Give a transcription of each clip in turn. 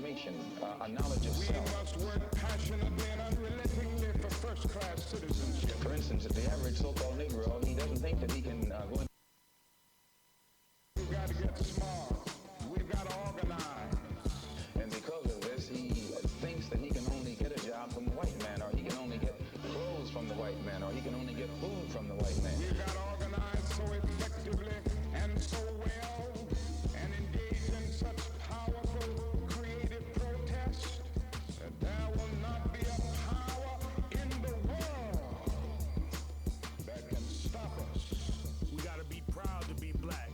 information, a knowledge of We self. must work passionately and unrelentingly for first-class citizenship. For instance, the average so-called Negro, he doesn't think that he can go in. We've got to get smart. We've got to organize. And because of this, he thinks that he can only get a job from the white man, or he can only get clothes from the white man, or he can only get food from the white man. We've got to organize so effectively and so well and engage in such powerful creative protest that there will not be a power in the world that can stop us. We gotta be proud to be black.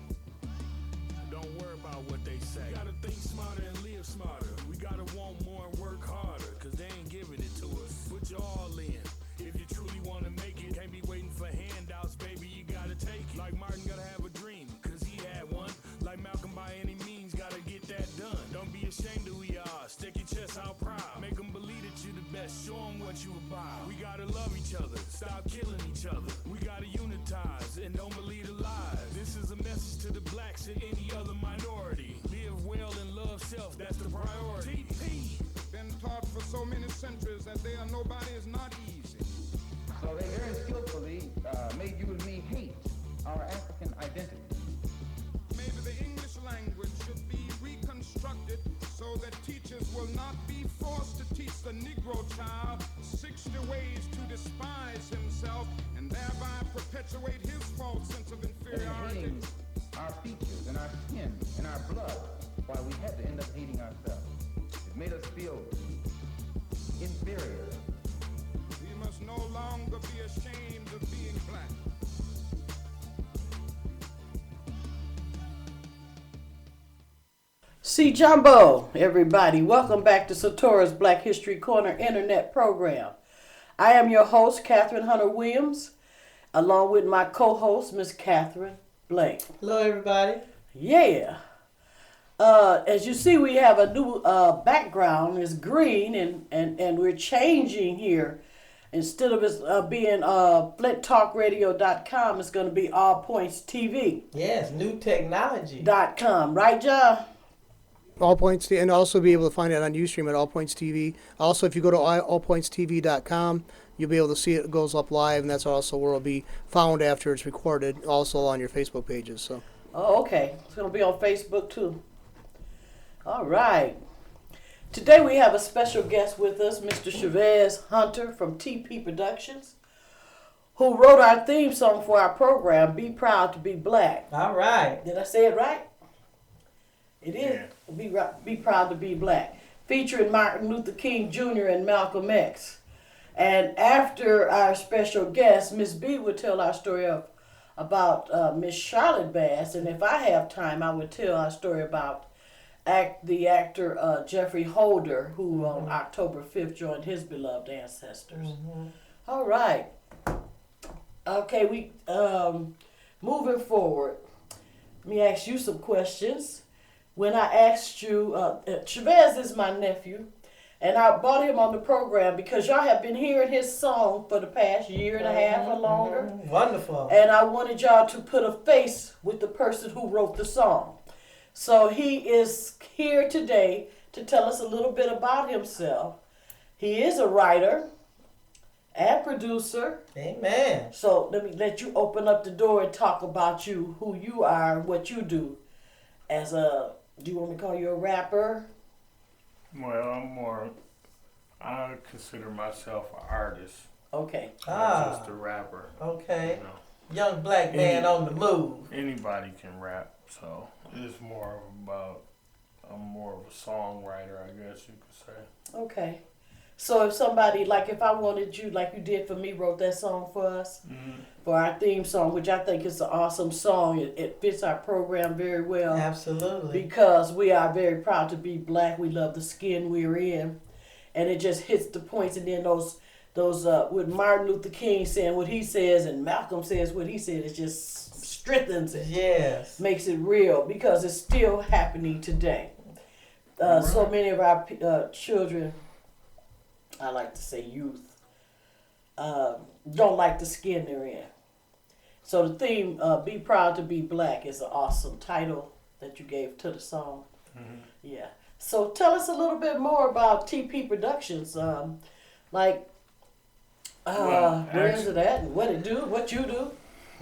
Don't worry about what they say. We gotta think smarter and live smarter. We gotta want more and work harder, cause they ain't giving it to us. Put your all in. If you truly wanna make it, can't be waiting for handouts, baby, you gotta take it. Like Martin gotta have a dream, cause he had one. Like Malcolm, by any means, gotta get that done. Don't be ashamed of who you are. Stick your chest out proud. Make them believe that you're the best. Show them what you about. We gotta love each other. Stop killing each other. We gotta unitize and don't believe the lies. This is a message to the blacks and any other minority. Live well and love self. That's the priority. Been taught for so many centuries that they are nobody is not easy. So they very skillfully made you and me hate our African identity. Maybe the English language should be reconstructed so that teachers will not be forced to teach the Negro child 60 ways to despise himself and thereby perpetuate his false sense of And inferiority. hating our features and our skin and our blood, why we had to end up hating ourselves. It made us feel inferior. We must no longer be ashamed of being black. C Jumbo, everybody. Welcome back to Satora's Black History Corner Internet program. I am your host, Catherine Hunter Williams, along with my co-host, Miss Catherine Blake. Hello, everybody. Yeah. As you see, we have a new background. It's green, and we're changing here. Instead of it being flinttalkradio.com, it's going to be All Points TV. Yes, new technology. .com. Right, John? All Points, and also be able to find it on Ustream at All Points TV. Also, if you go to allpointstv.com, you'll be able to see it goes up live, and that's also where it'll be found after it's recorded, also on your Facebook pages. So. Oh, okay. It's going to be on Facebook, too. All right. Today we have a special guest with us, Mr. Chavez Hunter from TP Productions, who wrote our theme song for our program, Be Proud to Be Black. All right. Did I say it right? It is. Yeah. Be Proud to Be Black, featuring Martin Luther King Jr. and Malcolm X. And after our special guest, Miss B would tell our story about Miss Charlotte Bass, and if I have time, I would tell our story about the actor Jeffrey Holder, who on October 5th joined his beloved ancestors. Mm-hmm. All right. Okay, we moving forward. Let me ask you some questions. When I asked you, Chavez is my nephew, and I brought him on the program because y'all have been hearing his song for the past year and a half or longer. Mm-hmm. Wonderful. And I wanted y'all to put a face with the person who wrote the song. So he is here today to tell us a little bit about himself. He is a writer and producer. Amen. So let you open up the door and talk about you, who you are, and what you do. Do you want me to call you a rapper? Well, I consider myself an artist, Okay. not just a rapper. Okay. You know, Young black man on the move. anybody can rap, so it's more about, I'm more of a songwriter, I guess you could say. Okay. So if somebody, if I wanted you, like you did for me, wrote that song for us, for our theme song, which I think is an awesome song. It fits our program very well. Absolutely. Because we are very proud to be black. We love the skin we're in. And it just hits the points. And then those with Martin Luther King saying what he says and Malcolm says what he said, it just strengthens it. Yes. Makes it real because it's still happening today. So many of our children, I like to say youth, don't like the skin they're in. So the theme, Be Proud to Be Black, is an awesome title that you gave to the song. Mm-hmm. Yeah. So tell us a little bit more about TP Productions. Like, Well, where is it at and what it do, what you do?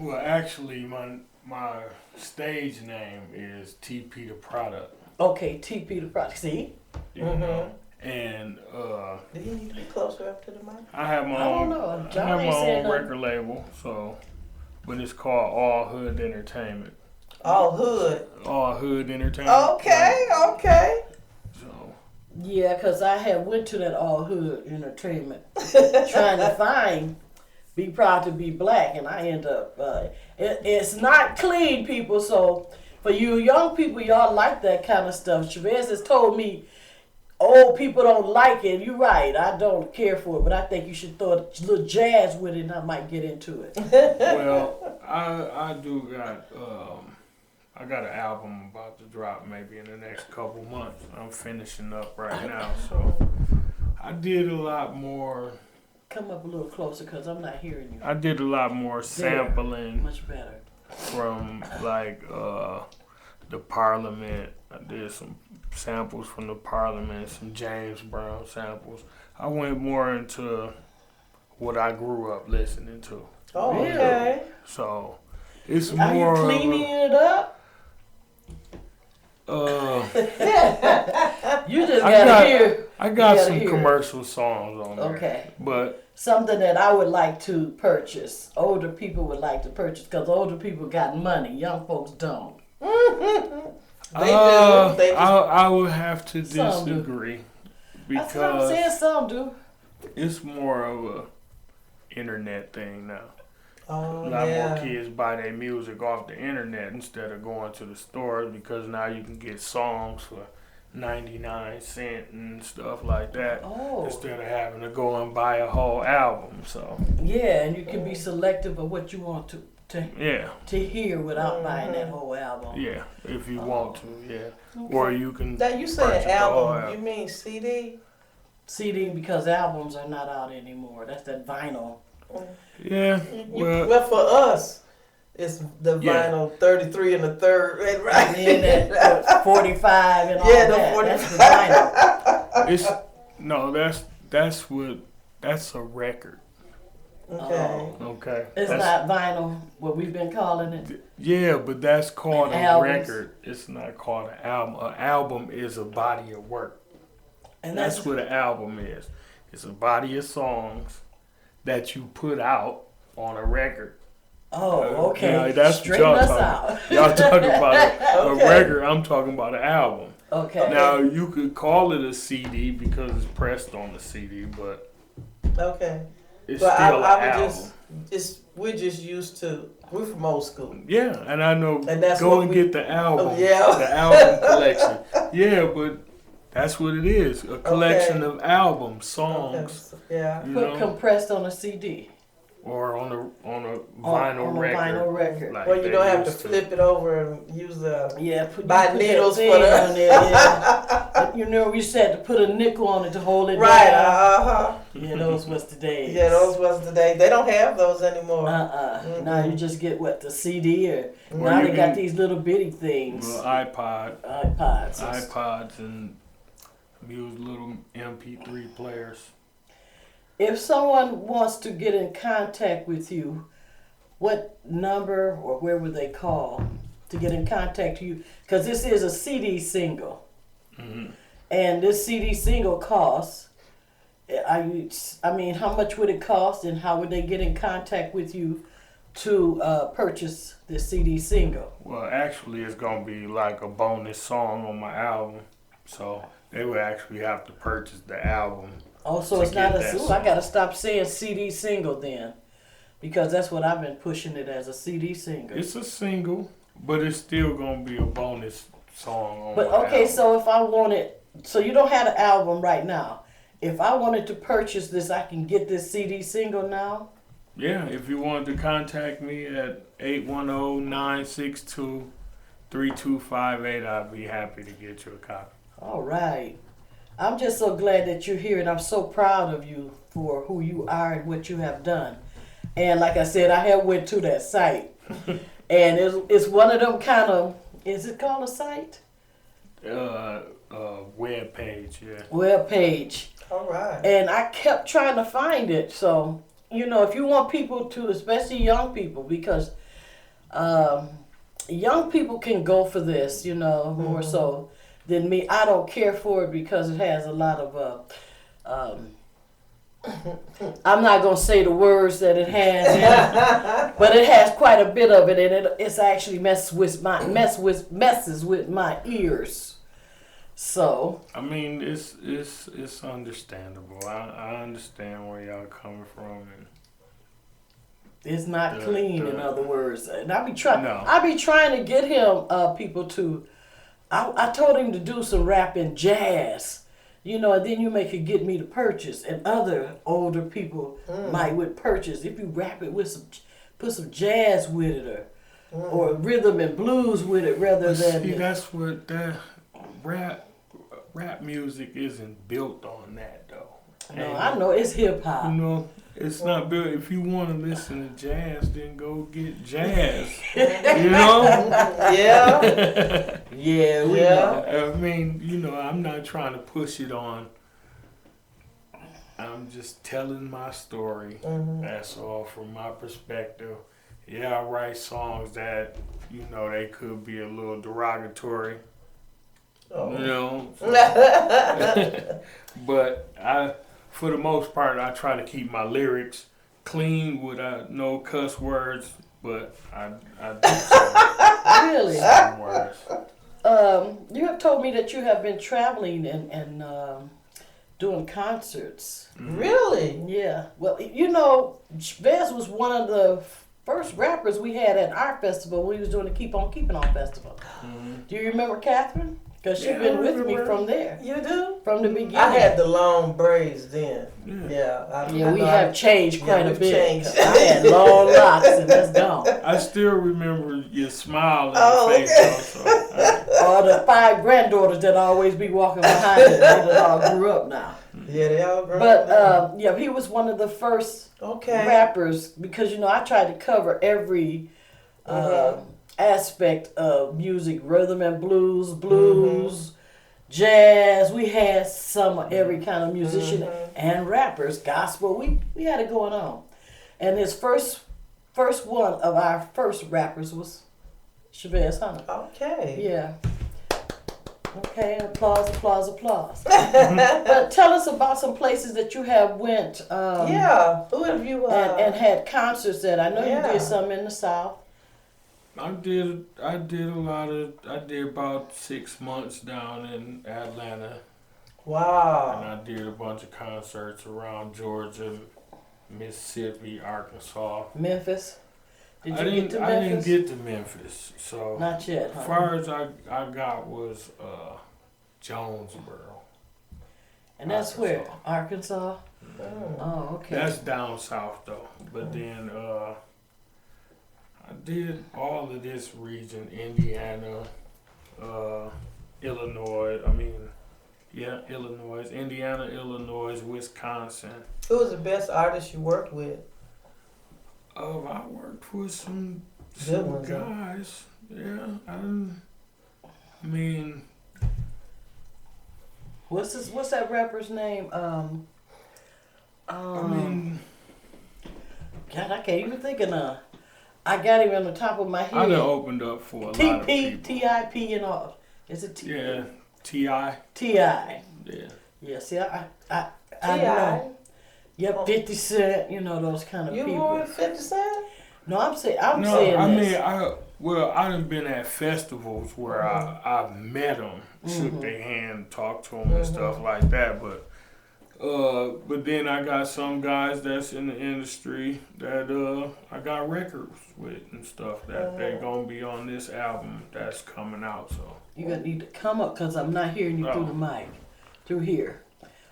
Well, actually, my stage name is TP the Product. Okay, TP the product. See? You know, and Do you need to be closer up to the mic? I have my I don't own. know. I John have ain't my saying own nothing. record label, so but it's called All Hood Entertainment. All hood. All Hood Entertainment. Okay. So Yeah, because I had went to that All Hood Entertainment trying to find Be Proud to Be Black, and I end up, it's not clean, people, so for you young people, y'all like that kind of stuff. Chavez has told me old people don't like it. You're right, I don't care for it, but I think you should throw a little jazz with it and I might get into it. well, I do got I got an album about to drop maybe in the next couple months. I'm finishing up right now, so I did a lot more. Come up a little closer because I'm not hearing you. I did a lot more sampling Much better. from like the Parliament. I did some samples from the Parliament, some James Brown samples. I went more into what I grew up listening to. Oh, Really? okay. So it's Are you more of cleaning it up? You just I gotta got- hear. I got gotta some hear it. commercial songs on there. Okay. But Something that I would like to purchase. Older people would like to purchase because older people got money. Young folks don't. They do. They just, I would have to Some do. disagree That's what I'm saying. because Some do. it's more of a internet thing now. oh, A lot yeah. more kids buy their music off the internet instead of going to the stores because now you can get songs for 99 cents and stuff like that Oh. instead of having to go and buy a whole album. So Yeah, and you can be selective of what you want yeah, to hear without buying that whole album. yeah, if you want to, yeah, or you can. Now you said purchase the whole album. You mean CD? CD because albums are not out anymore. That's that vinyl. Yeah, well, Well, for us, it's the Yeah. vinyl 33 and the third, right? And then that 45 and all Yeah, the that. 45. That's the vinyl. that's a record. Okay. Okay. It's That's- not vinyl, what we've been calling it. Yeah, but that's called a Albums. record. It's not called an album. An album is a body of work. And That's what an album is. It's a body of songs that you put out on a record. Oh, okay. Yeah, that's what Straighten y'all us talking. out. Y'all talking about a Okay. record. I'm talking about an album. Okay. Now you could call it a CD because it's pressed on the CD, but Okay. it's But still I an would album. we're just used to, we're from old school. Yeah, and I know. And that's go what and we- get the album. Oh, yeah. The album collection. Yeah, but that's what it is. A collection Okay. of albums, Okay. songs, Yeah. you Put know, compressed on a CD. or on a vinyl on a record. vinyl record. like Well, you they don't have to used flip it over and use the. Yeah, Buy put needles that for thing the- on there, yeah. You know, we said to put a nickel on it to hold it Right. down. Yeah, those was the days. Yeah, those was the day. They don't have those anymore. Now you just get what, the CD or Or now you they got can- these little bitty things. Well, iPods and use little MP3 players. If someone wants to get in contact with you, what number or where would they call to get in contact with you? Because this is a CD single. Mhm. And this CD single costs, how much would it cost and how would they get in contact with you to purchase this CD single? Well, actually, it's gonna be like a bonus song on my album, so they would actually have to purchase the album. Oh, so To it's not get a. that Ooh, I song. gotta stop saying CD single then, because that's what I've been pushing it as a CD single. It's a single, but it's still gonna be a bonus song on But my okay, album. so if I wanted, so you don't have an album right now. If I wanted to purchase this, I can get this CD single now. Yeah, if you wanted to contact me at 810-962-3258, I'd be happy to get you a copy. All right. I'm just so glad that you're here, and I'm so proud of you for who you are and what you have done. And like I said, I have went to that site, and it's one of them kind of. Is it called a site? web page, yeah. Web page. All right. And I kept trying to find it. So, if you want people to, especially young people, because young people can go for this, more so than me. I don't care for it because it has a lot of, I'm not going to say the words that it has, but it has quite a bit of it, and it's actually messes with my ears. So I mean, it's understandable. I understand where y'all coming from, and it's not clean, in other words. And I be trying to get him people to. I told him to do some rap and jazz, and then you could get me to purchase, and other older people would purchase if you rap it with put some jazz with it or rhythm and blues with it rather than. See, that's what that rap music isn't built on that though. No, I know it's hip hop. It's not built. If you want to listen to jazz, then go get jazz. Yeah. Yeah. Yeah. I mean, I'm not trying to push it on. I'm just telling my story. That's all from my perspective. Yeah, I write songs that, they could be a little derogatory. Oh. But for the most part, I try to keep my lyrics clean with no cuss words, but I do really? some words. You have told me that you have been traveling and doing concerts. Really? Yeah. Well, Vez was one of the first rappers we had at our festival when we was doing the Keep On Keeping On festival. Do you remember Catherine? Because she's been with me from there. You do? From the beginning. I had the long braids then. We have changed quite a bit. I had long locks and that's gone. I still remember your smile on your face. All the 5 granddaughters that always be walking behind it, they all grew up now. Yeah, they all grown up. But he was one of the first rappers because I tried to cover every aspect of music, rhythm and blues, jazz. We had some of every kind of musician and rappers, gospel. We had it going on. And his first one of our first rappers was Chavez Hunter. Okay. Yeah. Okay, applause. But tell us about some places that you have went. Who have you and had concerts at? I know you did some in the South. I did about 6 months down in Atlanta. Wow. And I did a bunch of concerts around Georgia, Mississippi, Arkansas. Memphis? Did you get to Memphis? I didn't get to Memphis. So not yet, huh? As far as I got was Jonesboro. And that's Arkansas. Where? Arkansas? Oh, okay. That's down south though. But then I did all of this region, Indiana, Illinois. Illinois, Indiana, Illinois, Wisconsin. Who was the best artist you worked with? I worked with some guys. Yeah, what's that rapper's name? God, I can't even think of none. I got him on the top of my head. I done opened up for a lot of people. T.I.P. and all. Is it T? Yeah, T.I. T.I. Yeah. Yeah, see, I know. Yep, 50 Cent, those kind of people. You were with 50 Cent? No, I'm saying this. I done been at festivals where I met them, shook their hand, talked to them and stuff like that, but then I got some guys that's in the industry that I got records with and stuff that they gonna be on this album that's coming out. So you gonna need to come up because I'm not hearing you through the mic, through here.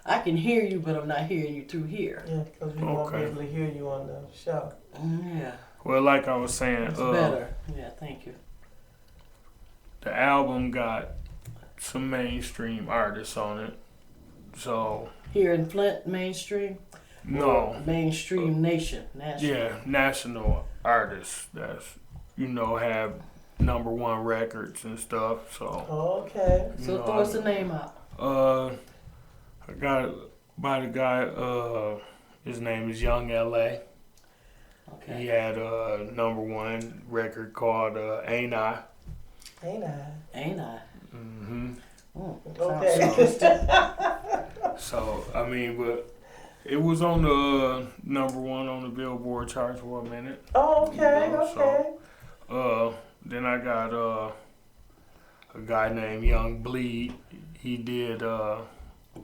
I can hear you, but I'm not hearing you through here. Yeah, because we won't be able to hear you on the show. Yeah. Well, like I was saying, it's better. Yeah, thank you. The album got some mainstream artists on it, so. Here in Flint, mainstream? No. Mainstream nation, national. Yeah, national artists that's, have #1 records and stuff. So Okay. you So know, throw us the name out. I got it by the guy. His name is Young L.A. Okay. He had a #1 record called "Ain't I." Ain't I? Ain't I? Mm-hmm. Okay. So I mean, but it was on the #1 on the Billboard charts for a minute. Okay. You know, Okay. Then I got a guy named Young Bleed. He did.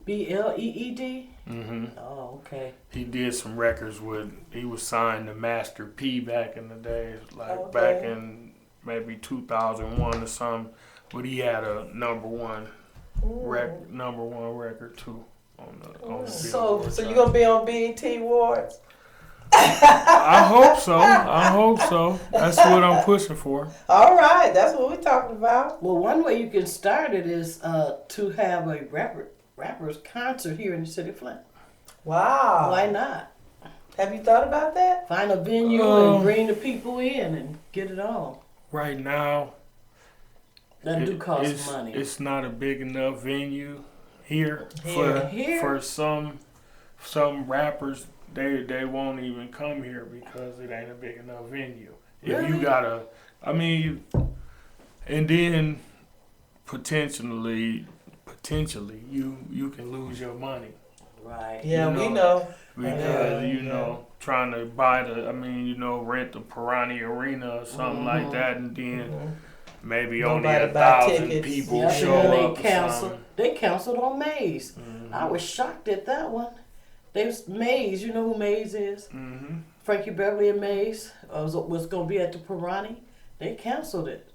BLEED? Mm-hmm. Oh, okay. He did some records with. He was signed to Master P back in the days, like Okay. back in maybe 2001 or something. But he had a #1 #1 record too on the So Billboard you chart. gonna be on BET Awards? I hope so. I hope so. That's what I'm pushing for. All right, that's what we're talking about. Well, one way you can start it is to have a rapper's concert here in the city of Flint. Wow. Why not? Have you thought about that? Find a venue and bring the people in and get it on. Right now, That do cost it's, money. It's not a big enough venue here Here? for some rappers. They won't even come here because it ain't a big enough venue. If Really? you gotta, I mean, and then potentially you can lose your money Right. Yeah, You we know. know. because Yeah. trying to buy rent the Pirani Arena or something like that, and then maybe Nobody only buy 1,000 tickets. people Yeah, show and up. they or canceled. something. They canceled on Maze. Mhm. I was shocked at that one. They was Maze. You know who Maze is? Mhm. Frankie Beverly and Maze was going to be at the Pirani. They canceled it.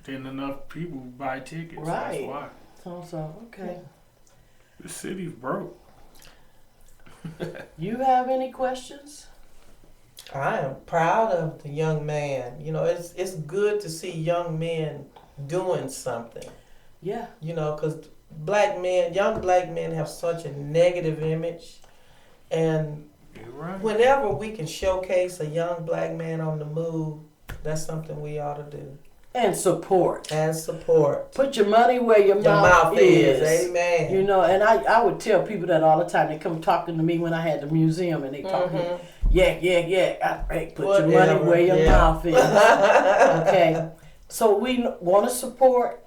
Didn't enough people buy tickets. Right. That's why So okay. the city's broke. You have any questions? I am proud of the young man. You know, it's good to see young men doing something. Yeah. You know, because young black men have such a negative image. And You're right. whenever we can showcase a young black man on the move, that's something we ought to do. And support. And support. Put your money where your Your mouth is. is. Amen. You know, and I would tell people that all the time. They come talking to me when I had the museum, and they talking, yeah. Hey, put your money Whatever, where your yeah. mouth is. Okay, so we want to support.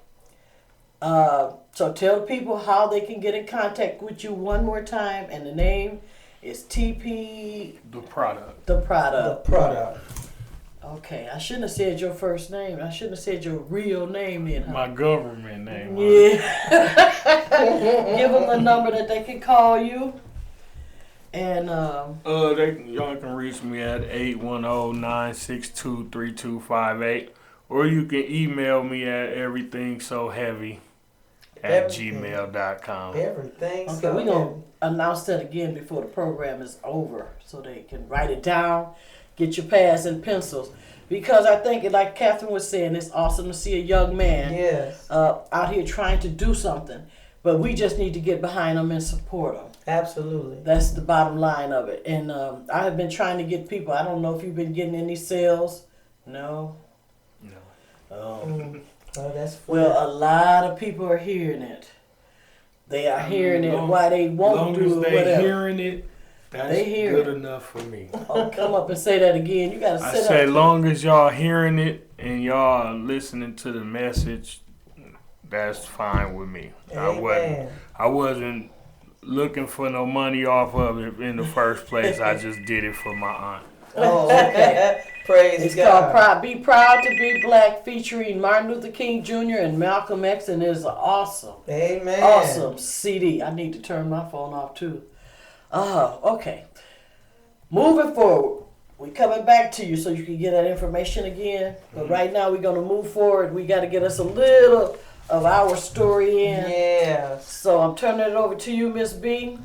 So tell people how they can get in contact with you one more time, and the name is TP The product. the The product. product. Okay, I shouldn't have said your first name. I shouldn't have said your real name then. Huh? My government name. Yeah. Give them the number that they can call you. And Y'all can reach me at 810-962-3258, or you can email me at everythingsoheavy@gmail.com. Everything. okay, we're gonna announce that again before the program is over, so they can write it down. Get your pads and pencils, because I think, like Catherine was saying, it's awesome to see a young man Yes. out here trying to do something. But we just need to get behind them and support them. Absolutely. That's the bottom line of it. And I have been trying to get people. I don't know if you've been getting any sales. No. No. Oh. Oh, that's Well, a lot of people are hearing it. They are hearing it. Why they won't long do as it, they whatever. hearing it, that's They hear good it. enough for me. Oh, come up and say that again. You got to I sit say, up. long as y'all hearing it and y'all listening to the message, that's fine with me. Amen. I wasn't looking for no money off of it in the first place. I just did it for my aunt. Oh, okay. Praise It's God. called Be Proud to Be Black, featuring Martin Luther King Jr. and Malcolm X, and it's awesome. Amen. Awesome CD. I need to turn my phone off too. Okay. Moving forward, we coming back to you so you can get that information again. But right now we're gonna move forward. We got to get us a little of our story in. Yes. So I'm turning it over to you, Miss B.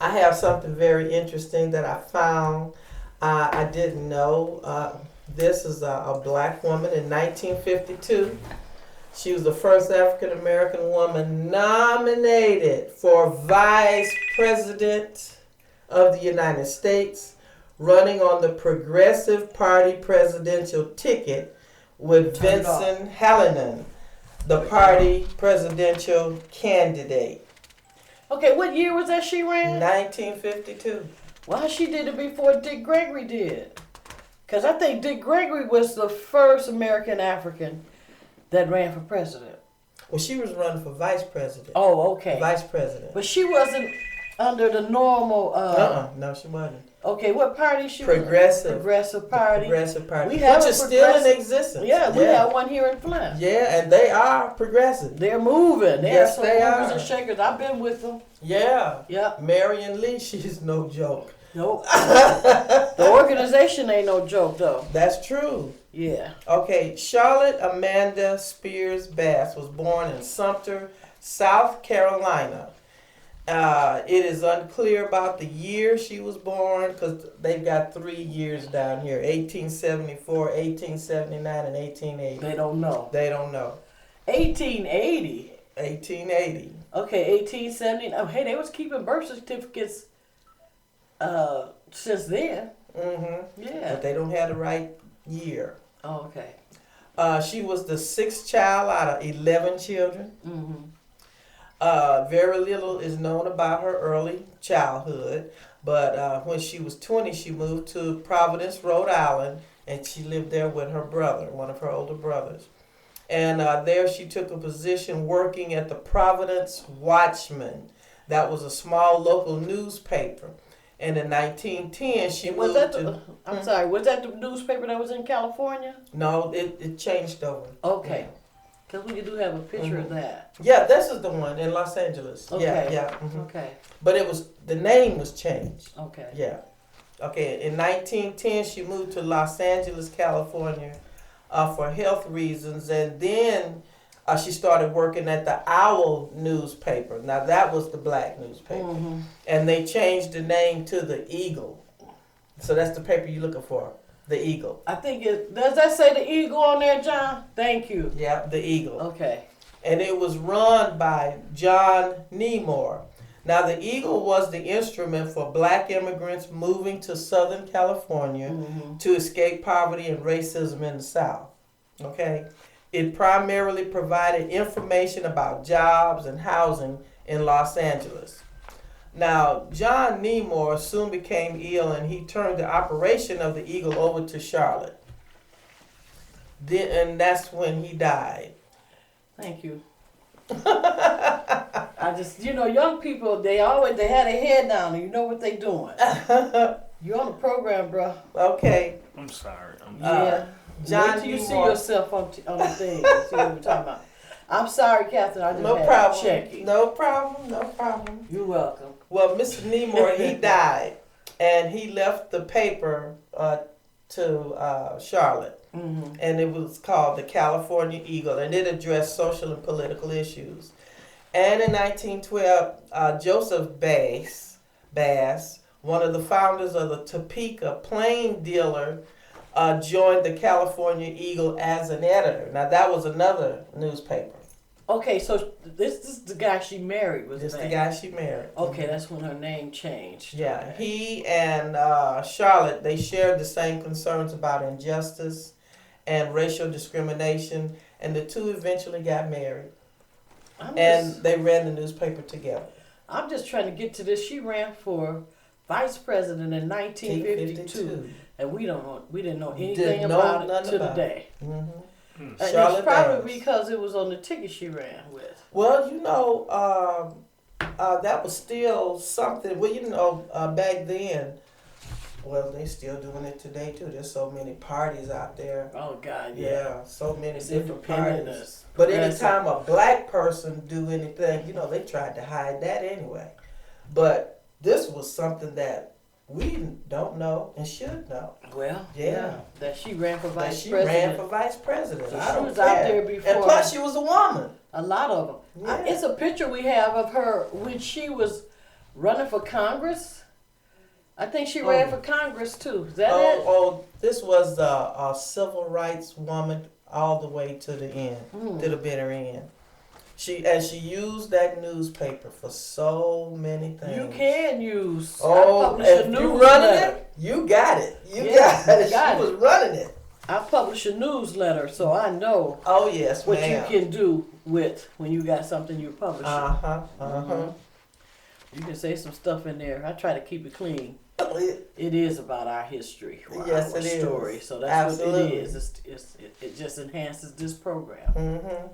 I have something very interesting that I found. I didn't know. This is a black woman in 1952. She was the first African American woman nominated for Vice President of the United States, running on the Progressive Party presidential ticket with Turn it off. Vincent Hallinan, the party presidential candidate. Okay, what year was that she ran? 1952. Well, she did it before Dick Gregory did. Because I think Dick Gregory was the first American African that ran for president. Well, she was running for vice president. Oh, okay. Vice president. But she wasn't under the normal. No, she wasn't. Okay, what party she Progressive. was? Progressive Party. Progressive Party. We have which a is still in progressive- existence. Yeah, we have one here in Flint. Yeah, and they are progressive. They're moving. They Yes, are some they movers are. and shakers. I've been with them. Yeah. Yep. Marion Lee, she's no joke. Nope. The organization ain't no joke though. That's true. Yeah. Okay, Charlotte Amanda Spears Bass was born in Sumter, South Carolina. It is unclear about the year she was born because they've got 3 years down here, 1874, 1879, and 1880. They don't know. They don't know. 1880. 1880. Okay, 1870. Oh, hey, they was keeping birth certificates since then. Mm-hmm. Yeah. But they don't have the right year. Oh, okay. She was the 6th child out of 11 children. Mm-hmm. Very little is known about her early childhood, but when she was 20, she moved to Providence, Rhode Island, and she lived there with her brother, one of her older brothers. And there she took a position working at the Providence Watchman. That was a small local newspaper. And in 1910, she Was moved that to... the, I'm sorry, was that the newspaper that was in California? No, it changed over. Okay. Because we do have a picture of Mhm. that. Yeah, this is the one in Los Angeles. Okay. Yeah. Mhm. Okay. But the name was changed. Okay. Yeah. Okay, in 1910, she moved to Los Angeles, California for health reasons. And then she started working at the Owl newspaper. Now, that was the black newspaper. Mm-hmm. And they changed the name to the Eagle. So that's the paper you're looking for, the Eagle. I think does that say the Eagle on there, John? Thank you. Yeah, the Eagle. Okay. And it was run by John Nemore. Now, the Eagle was the instrument for black immigrants moving to Southern California Mm-hmm. to escape poverty and racism in the South. Okay? It primarily provided information about jobs and housing in Los Angeles. Now, John Nemore soon became ill and he turned the operation of the Eagle over to Charlotte. And that's when he died. Thank you. I just, young people, they had their head down and you know what they doing. You're on the program, bro. Okay. I'm sorry. Yeah. John Wait till you see Nemore. yourself on the thing and see what we're talking about. I'm sorry, Catherine. I just No had problem. to check you. No problem. No problem. You're welcome. Well, Mr. Nemore, he died, and he left the paper to Charlotte, Mm-hmm. and it was called the California Eagle, and it addressed social and political issues. And in 1912, Joseph Bass, one of the founders of the Topeka plain dealer, joined the California Eagle as an editor. Now, that was another newspaper. Okay, so this is the guy she married, was This it? the guy she married. Okay, that's when her name changed. Yeah, Okay. he and Charlotte, they shared the same concerns about injustice and racial discrimination, and the two eventually got married. And they ran the newspaper together. I'm just trying to get to this. She ran for vice president in 1952, and we didn't know anything about it to the day. Mm-hmm. And it's Charlotte probably Bass. because it was on the ticket she ran with. Well, that was still something. Well, back then, well, they still doing it today too. There's so many parties out there. Oh God, yeah. Yeah, so many It's different independent. parties. But anytime a black person do anything, they tried to hide that anyway. But this was something that we don't know and should know. Well, Yeah. that she ran for That vice she president. ran for vice president. So I she don't was care. out there before. And plus, she was a woman. A lot of them. Yeah. It's a picture we have of her when she was running for Congress. I think she ran for Congress too. Is that it? Oh, this was a civil rights woman all the way to the end, to the bitter end. She used that newspaper for so many things. You can use. I Oh, published a if you running newsletter. it, you got it. You Yeah, got it. got She it. was running it. I publish a newsletter, so I know Oh yes, what ma'am. you can do with when you got something you're publishing. Uh-huh. You can say some stuff in there. I try to keep it clean. It is about our history, or Yes, our it is. story. So that's Absolutely. what it is. It just enhances this program. Mm-hmm.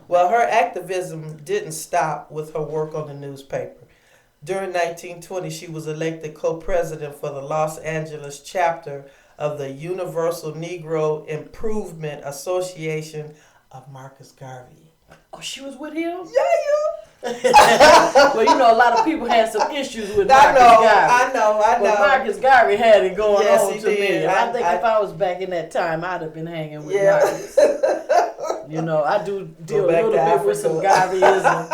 Well, her activism didn't stop with her work on the newspaper. During 1920, she was elected co-president for the Los Angeles chapter of the Universal Negro Improvement Association of Marcus Garvey. Oh, she was with him? Yeah. Well, you know, a lot of people had some issues with Marcus Garvey. I know. But Marcus Garvey had it going Yes, on he to me. did. And I think if I was back in that time, I'd have been hanging with Yeah. Marcus. You know, I do deal a back little to bit with some Africa. Garveyism.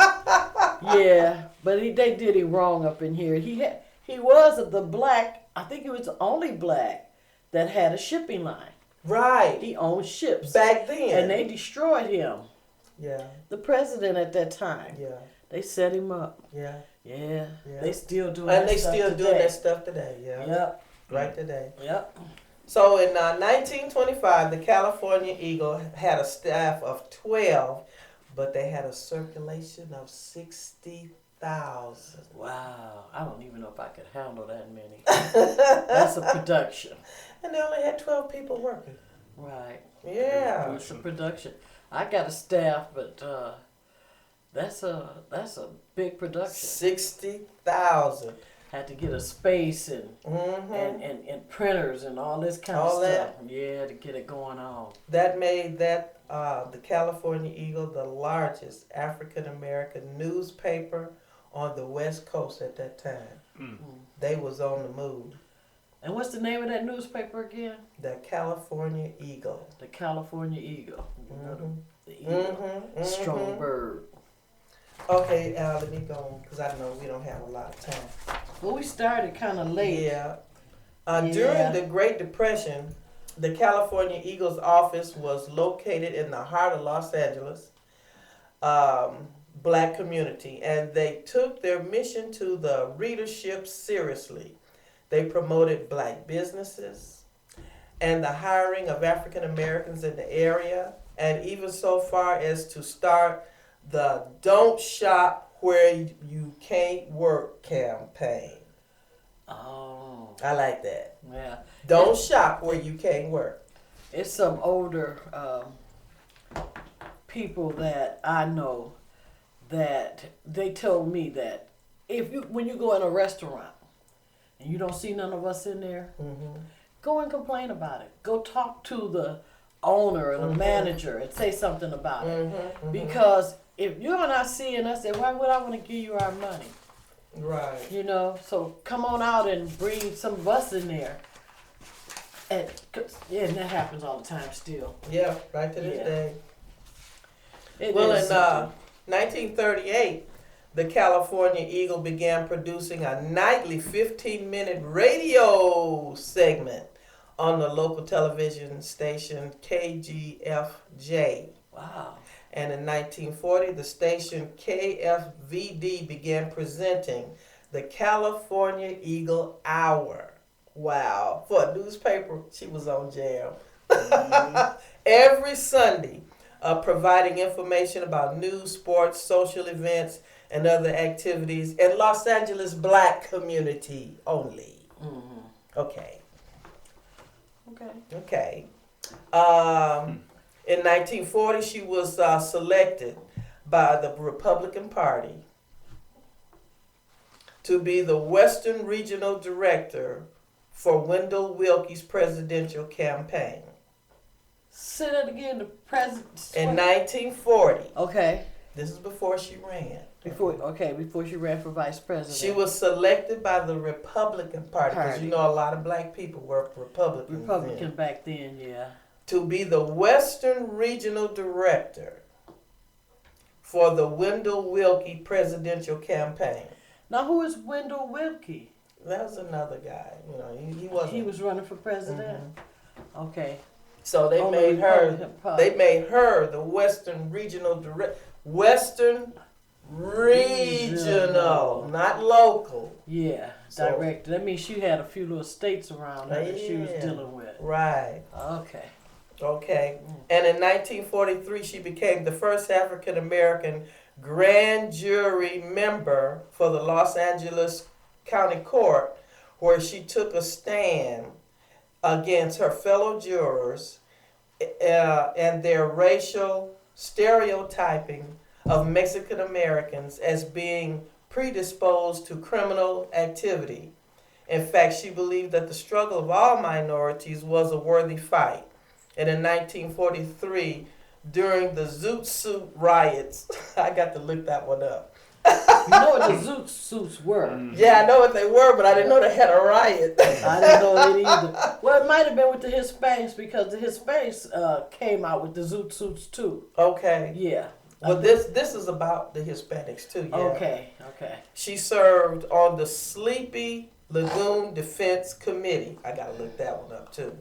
Yeah, but they did him wrong up in here. He was the black, I think he was the only black that had a shipping line. Right. He owned ships. Back then. And they destroyed him. Yeah. The president at that time. Yeah. They set him up. Yeah. Yeah. Yeah. They still doing And that they stuff still today. doing that stuff today. Yeah. Yep. Right today. Yep. So in 1925, the California Eagle had a staff of 12, but they had a circulation of 60,000. Wow. I don't even know if I could handle that many. That's a production. And they only had 12 people working. Right. Yeah. It's a production. I got a staff, but that's a big production. 60,000. Had to get a space and Mm-hmm. and printers and all this kind All of that. stuff. Yeah, to get it going on. That made that the California Eagle the largest African American newspaper on the West Coast at that time. They was on the move. And what's the name of that newspaper again? The California Eagle. The California Eagle. You know, Mhm. the eagle. Mm-hmm. Strong bird. Okay, let me go because I know we don't have a lot of time. Well, we started kind of late. Yeah. Yeah. During the Great Depression, the California Eagle's office was located in the heart of Los Angeles, black community, and they took their mission to the readership seriously. They promoted black businesses and the hiring of African Americans in the area, and even so far as to start the Don't Shop Where You Can't Work campaign. Oh, I like that. yeah. Don't shop where you can't work. It's some older people that I know that they told me that when you go in a restaurant and you don't see none of us in there, Mm-hmm. go and complain about it. Go talk to the owner or the manager and say something about it. Mm-hmm. Because if you're not seeing us, then why would I want to give you our money? Right. You know, so come on out and bring some of us in there. And that happens all the time still. Yeah, right to this Yeah. day. It Well, is in something. 1938, the California Eagle began producing a nightly 15-minute radio segment on the local television station KGFJ. Wow. And in 1940, the station KFVD began presenting the California Eagle Hour. Wow. For a newspaper, she was on jam. Every Sunday, providing information about news, sports, social events, and other activities in Los Angeles black community only. Mm-hmm. Okay. Okay. In 1940, she was selected by the Republican Party to be the Western Regional Director for Wendell Willkie's presidential campaign. Say that again. The president. In 1940, Okay. this is before she ran. Before she ran for vice president. She was selected by the Republican Party, because you know a lot of black people were Republicans Republican then, back then, yeah. to be the Western Regional Director for the Wendell Willkie presidential campaign. Now, who is Wendell Willkie? That was another guy. You know, he wasn't. He was running for president. Okay. So they On the made her. Republican Party. They made her the Western Regional Director. Western Regional, not local. Yeah, So- director. That means she had a few little states around her that she was Yeah. dealing with. Right. Okay. Okay. And in 1943, she became the first African American grand jury member for the Los Angeles County Court, where she took a stand against her fellow jurors and their racial stereotyping of Mexican Americans as being predisposed to criminal activity. In fact, she believed that the struggle of all minorities was a worthy fight. And in 1943, during the Zoot Suit riots, I got to look that one up. You know what the Zoot Suits were? Yeah, I know what they were, but I didn't know they had a riot. I didn't know it either. Well, it might have been with the Hispanics because the Hispanics came out with the Zoot Suits too. Okay. Yeah. Well, this is about the Hispanics too. Yeah. Okay. She served on the Sleepy Lagoon Defense Committee. I gotta look that one up too.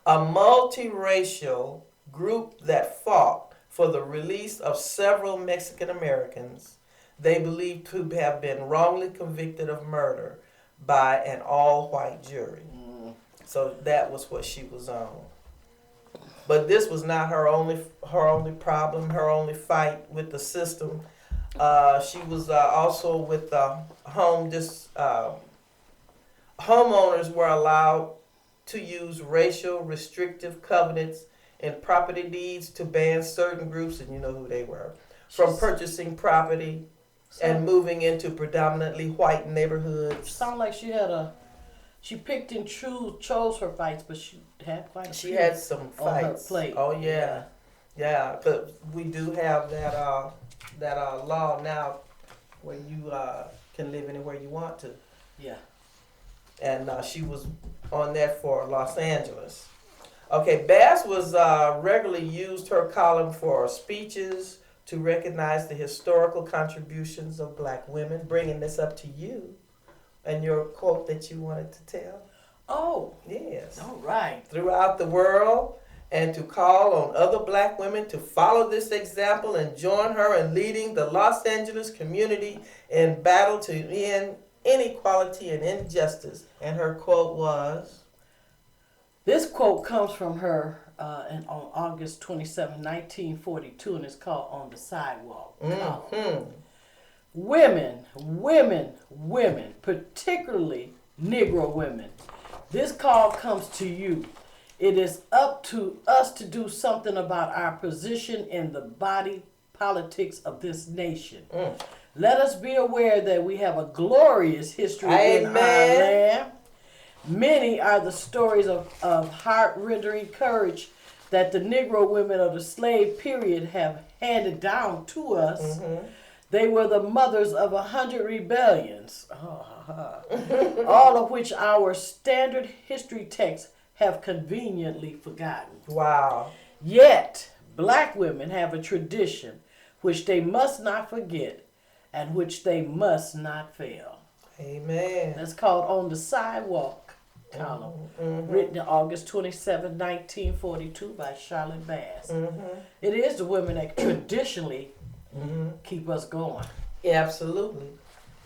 A multiracial group that fought for the release of several Mexican Americans they believed to have been wrongly convicted of murder by an all-white jury. So that was what she was on. But this was not her only problem, her only fight with the system. She was also with homeowners were allowed to use racial restrictive covenants in property deeds to ban certain groups, and you know who they were, from purchasing property and moving into predominantly white neighborhoods. Sound like she picked and chose her fights, but she had quite a few. She had some fights on her plate. Oh yeah, yeah. Cause we do have that law now where you can live anywhere you want to. Yeah. And she was on that for Los Angeles. Okay, Bass was regularly used her column for speeches to recognize the historical contributions of black women, bringing this up to you and your quote that you wanted to tell. Oh. Yes. All right. Throughout the world, and to call on other black women to follow this example and join her in leading the Los Angeles community in battle to end inequality and injustice. And her quote was? This quote comes from her on August 27, 1942, and it's called On the Sidewalk. Mm-hmm. Women, particularly Negro women, this call comes to you. It is up to us to do something about our position in the body politics of this nation. Let us be aware that we have a glorious history in our land. Many are the stories of heart-rending courage that the Negro women of the slave period have handed down to us. They were the mothers of 100 rebellions, all of which our standard history texts have conveniently forgotten. Wow. Yet, black women have a tradition which they must not forget and which they must not fail. Amen. That's called On the Sidewalk column, written August 27, 1942 by Charlotte Bass. It is the women that traditionally keep us going. Yeah, absolutely.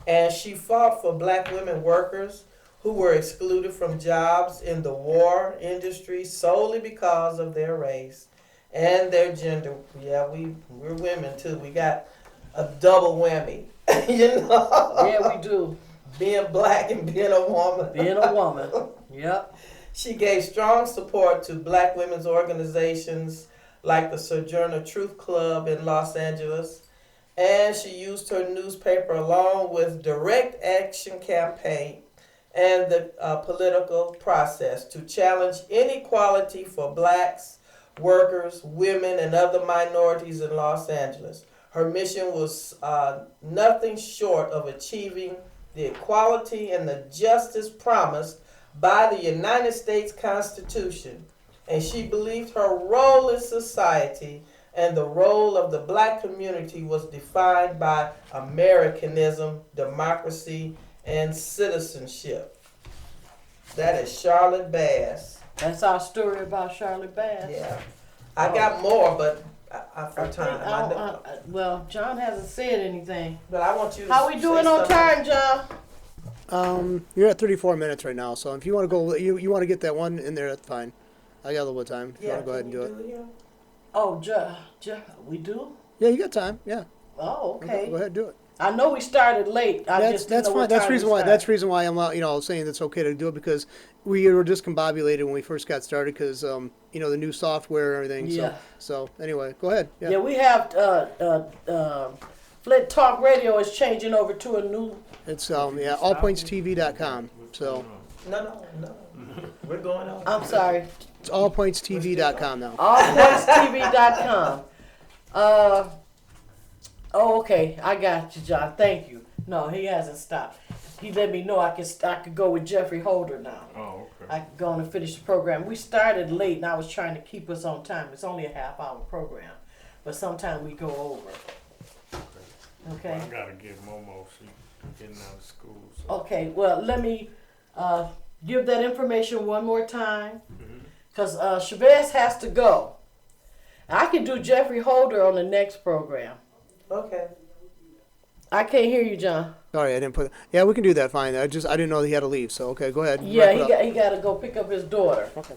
And she fought for black women workers who were excluded from jobs in the war industry solely because of their race and their gender. Yeah, we're women too. We got a double whammy, you know? Yeah, we do. Being black and being a woman. Being a woman. Yep. She gave strong support to black women's organizations like the Sojourner Truth Club in Los Angeles. And she used her newspaper along with direct action campaign and the political process to challenge inequality for blacks, workers, women, and other minorities in Los Angeles. Her mission was nothing short of achieving the equality and the justice promised by the United States Constitution. And she believed her role in society and the role of the black community was defined by Americanism, democracy, and citizenship. That is Charlotte Bass. That's our story about Charlotte Bass. Yeah. I got more, but for time. Well, John hasn't said anything. But I want you to How we doing on time, John? You're at 34 minutes right now, so if you want to go, you want to get that one in there, that's fine. I got a little bit of time. If you want to go ahead and do it. Oh, we do? Yeah, you got time. Yeah. Oh, okay. Go ahead and do it. I know we started late. I just didn't That's know fine. what That's time reason we why. started. That's reason why I'm saying it's okay to do it, because we were discombobulated when we first got started because the new software and everything. Yeah. So anyway, go ahead. Yeah. Yeah, we have Flint Talk Radio is changing over to a new. It's allpointstv.com. So No. We're going on. I'm sorry. it's allpointstv.com now. allpointstv.com. Oh, okay. I got you, John. Thank you. No, he hasn't stopped. He let me know I could go with Jeffrey Holder now. Oh, okay. I could go on and finish the program. We started late, and I was trying to keep us on time. It's only a half-hour program, but sometimes we go over. Okay. Well, I gotta get Momo. She's getting out of school. So. Okay. Well, let me give that information one more time, because Chavez has to go. I can do Jeffrey Holder on the next program. Okay. I can't hear you, John. Sorry, I didn't put. Yeah, we can do that. Fine. I didn't know that he had to leave. So okay, go ahead. Yeah, Wrap it up. he got to go pick up his daughter. Okay.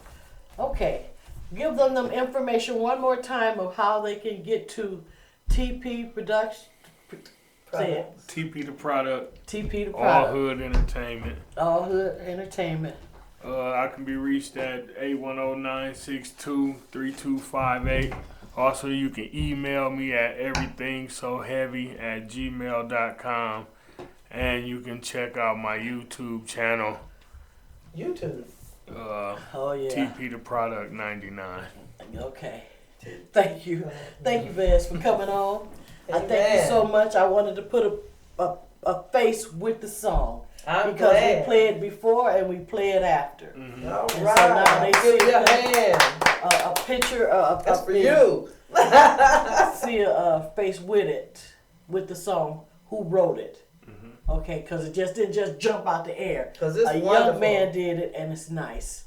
Okay. Give them information one more time of how they can get to TP Production. Say it. TP the product. TP the All product. Hood Entertainment. All Hood Entertainment. I can be reached at 810-962-3258. Also, you can email me at everythingsoheavy@gmail.com, and you can check out my YouTube channel. YouTube. Oh yeah. TP the Product 99. Okay. Thank you, Vance, for coming on. I thank you Amen. so much. I wanted to put a face with the song. I'm Because glad. we play it before and we play it after. All And right. so now they Give see your hand. a picture of That's for you. see a face with it, with the song, who wrote it. Okay, because it just didn't just jump out the air. 'Cause it's a wonderful. young man did it, and it's nice.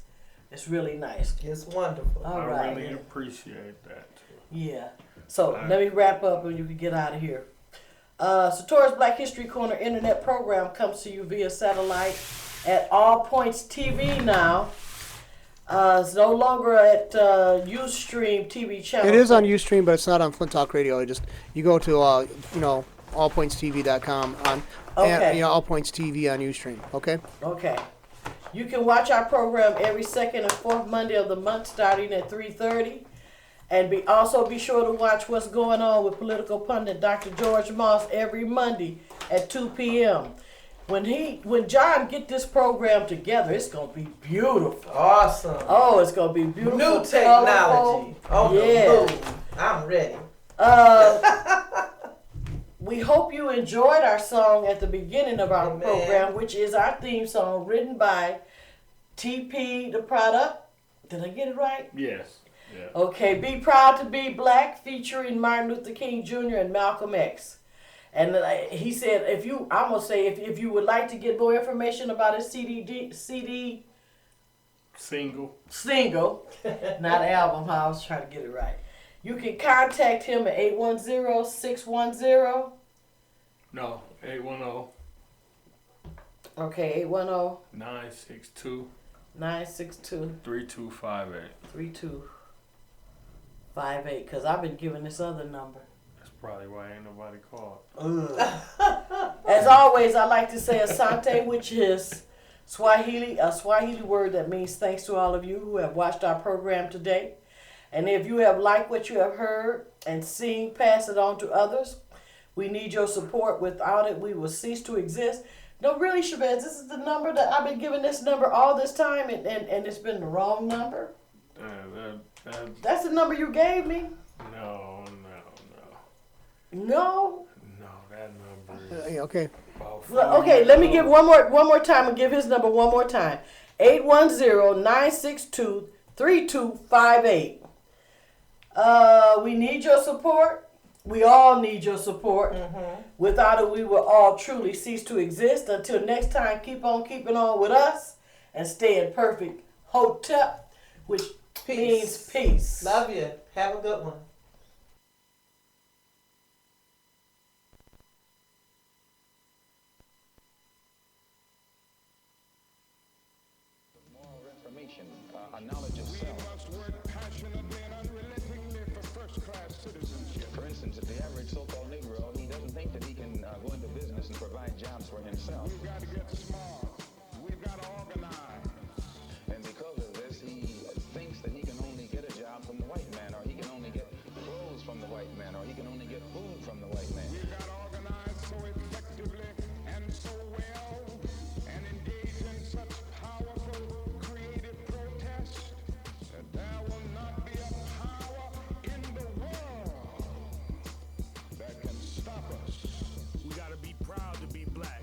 It's really nice. It's wonderful. All I right. really appreciate that, too. Yeah. So let me wrap up and you can get out of here. Satora's Black History Corner internet program comes to you via satellite at All Points TV now. It's no longer at Ustream TV channel. It is on Ustream, but it's not on Flint Talk Radio. You go to allpointstv.com on Okay. All Points TV on Ustream. Okay. Okay. You can watch our program every second and fourth Monday of the month starting at 3:30. And also be sure to watch what's going on with political pundit Dr. George Moss every Monday at 2 p.m. When John get this program together, it's gonna be beautiful. Awesome. Oh, it's gonna be beautiful. New technology. colorful. On the Yeah. move. I'm ready. We hope you enjoyed our song at the beginning of our Amen. program, which is our theme song written by TP the Product. Did I get it right? Yes. Yeah. Okay, Be Proud to Be Black, featuring Martin Luther King Jr. and Malcolm X. And he said, if you would like to get more information about his CD Single. not album, I was trying to get it right. You can contact him at 810-610. No, 810. Okay, 810 962 962 3258. 3258. Because I've been giving this other number. That's probably why ain't nobody called. As always, I like to say asante, which is Swahili, a Swahili word that means thanks to all of you who have watched our program today. And if you have liked what you have heard and seen, pass it on to others. We need your support. Without it, we will cease to exist. No, really, Shabazz, this is the number that I've been giving this number all this time, and it's been the wrong number. That's the number you gave me. No. No. No, that number is Okay. about Well, okay, let me give one more time and give his number one more time. 810-962-3258. We need your support. We all need your support. Without it, we will all truly cease to exist. Until next time, keep on keeping on with us and stay in perfect hotep, which means peace. Love you. Have a good one. Moral reformation, a knowledge of self. instance, the average so-called Negro, he doesn't think that he can go into business and provide jobs for himself. We've got to get smart. We've got to organize. And because of this, he thinks that he can only get a job from the white man, or he can only get clothes from the white man, or he can only get food from the white man. We've got to organize so effectively and so well and engage in such powerful creative protest that there will not be a power in the world that can stop us. We gotta be proud to be black.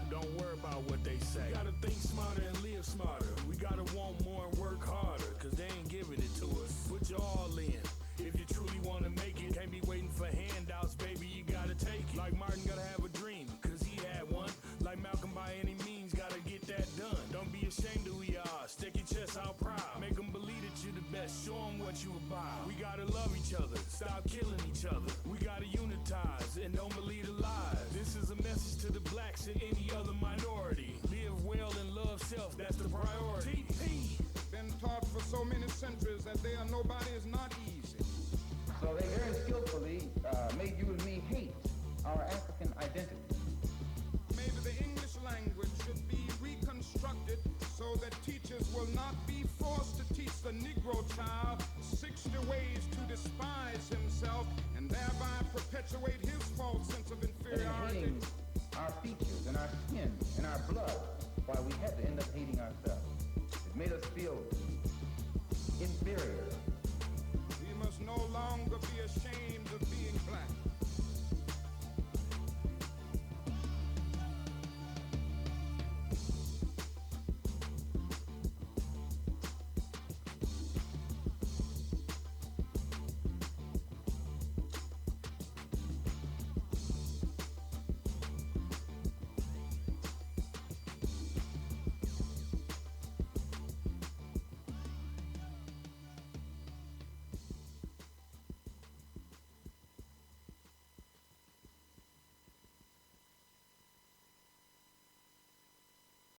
Don't worry about what they say. We gotta think smarter and live smarter. We gotta want more and work harder, cause they ain't giving it to us. Put your all in. If you truly wanna make it, can't be waiting for handouts, baby, you gotta take it. Like Martin gotta have a dream, cause he had one. Like Malcolm, by any means, gotta get that done. Don't be ashamed of who you are. Stick your chest out proud. Make them believe that you're the best. Show them what you about. We gotta love each other. Stop killing each other. We gotta unitize and don't believe the lies. This is a message to the blacks and any other minority. Live well and love self. That's the priority. Been taught for so many centuries that they are nobody is not easy. So they very skillfully made you and me hate our African identity. Maybe the English language should be reconstructed so that teachers will not be forced to teach the Negro child 60 ways to despise himself and thereby perpetuate his false sense of And inferiority. hating our features and our skin and our blood, why we had to end up hating ourselves. It made us feel inferior. We must no longer be ashamed of being black.